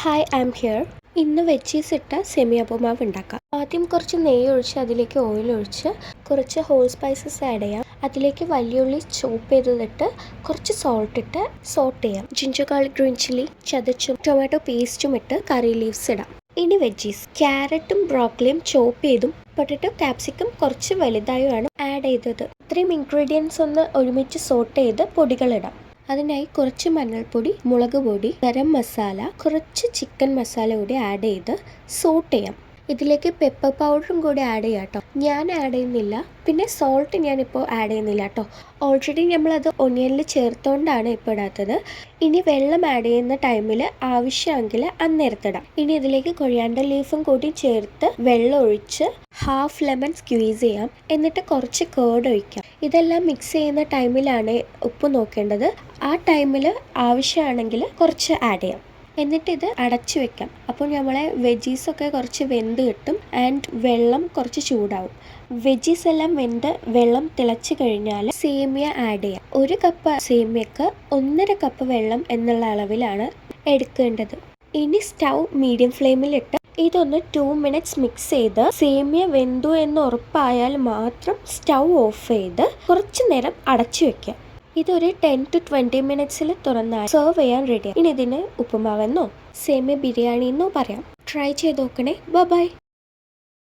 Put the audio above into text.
Hi I am here. ഇന്ന് veggies ഇട്ട സെമിയ ഉപ്പുമാവ് ഉണ്ടാക്കാം. ആദ്യം കുറച്ച് നെയ്യ് ഒഴിച്ച് അതിലേക്ക് ഓയിൽ ഒഴിച്ച് കുറച്ച് ഹോൾ സ്പൈസസ് ആഡ് ചെയ്യാം. അതിലേക്ക് വലിയുള്ളി ചോപ്പ് ചെയ്തിട്ട് കുറച്ച് സോൾട്ട് ഇട്ട് സോട്ട് ചെയ്യാം. ജിഞ്ചർ ഗാർലിക് ഗ്രീൻ ചില്ലി ചതച്ചും ടൊമാറ്റോ പേസ്റ്റും ഇട്ട് കറി ലീവ്സ് ഇടാം. ഇനി വെജീസ് ക്യാരറ്റും ബ്രോക്കലിയും ചോപ്പ് ചെയ്തും പൊട്ടറ്റോ ക്യാപ്സിക്കം കുറച്ച് വലുതായുമാണ് ആഡ് ചെയ്തത്. ഇത്രയും ഇൻഗ്രീഡിയൻസ് ഒന്ന് ഒരുമിച്ച് സോട്ട് ചെയ്ത് പൊടികളിടാം. അതിനായി കുറച്ച് മഞ്ഞൾപ്പൊടി, മുളക് പൊടി, ഗരം മസാല, കുറച്ച് ചിക്കൻ മസാല കൂടി ആഡ് ചെയ്ത് സോട്ട് ചെയ്യാം. ഇതിലേക്ക് പെപ്പർ പൗഡറും കൂടി ആഡ് ചെയ്യാം കേട്ടോ. ഞാൻ ആഡ് ചെയ്യുന്നില്ല. പിന്നെ സോൾട്ട് ഞാനിപ്പോൾ ആഡ് ചെയ്യുന്നില്ല കേട്ടോ. ഓൾറെഡി നമ്മളത് ഒനിയനിൽ ചേർത്തുകൊണ്ടാണ് ഇപ്പോൾ ഇടാത്തത്. ഇനി വെള്ളം ആഡ് ചെയ്യുന്ന ടൈമിൽ ആവശ്യമെങ്കിൽ അന്നേരത്തിടാം. ഇനി ഇതിലേക്ക് കൊറിയാണ്ടർ ലീഫും കൂടി ചേർത്ത് വെള്ളം ഒഴിച്ച് ഹാഫ് ലെമൺ സ്ക്വീസ് ചെയ്യാം. എന്നിട്ട് കുറച്ച് കേർഡ് ഒഴിക്കാം. ഇതെല്ലാം മിക്സ് ചെയ്യുന്ന ടൈമിലാണ് ഉപ്പ് നോക്കേണ്ടത്. ആ ടൈമിൽ ആവശ്യമാണെങ്കിൽ കുറച്ച് ആഡ് ചെയ്യാം. എന്നിട്ട് ഇത് അടച്ചു വെക്കാം. അപ്പോൾ നമ്മളെ വെജീസൊക്കെ കുറച്ച് വെന്ത് കിട്ടും ആൻഡ് വെള്ളം കുറച്ച് ചൂടാവും. വെജീസ് എല്ലാം വെന്ത് വെള്ളം തിളച്ച് കഴിഞ്ഞാൽ സേമിയ ആഡ് ചെയ്യാം. 1 കപ്പ് സേമിയക്ക് 1.5 കപ്പ് വെള്ളം എന്നുള്ള അളവിലാണ് എടുക്കേണ്ടത്. ഇനി സ്റ്റൗ മീഡിയം ഫ്ലെയിമിലിട്ട് ഇതൊന്ന് 2 മിനിറ്റ്സ് മിക്സ് ചെയ്ത് സേമിയ വെന്തു എന്ന് ഉറപ്പായാൽ മാത്രം സ്റ്റൗ ഓഫ് ചെയ്ത് കുറച്ച് നേരം അടച്ചു വെക്കുക. ഇതൊരു 10 to 20 മിനിറ്റ്സിൽ തുറന്നാൽ സെർവ് ചെയ്യാൻ റെഡിയാണ്. ഇനി ഇതിന് ഉപ്പുമാവെന്നോ സേമിയ ബിരിയാണി എന്നോ പറയാം. ട്രൈ ചെയ്ത് നോക്കണേ. ബൈ.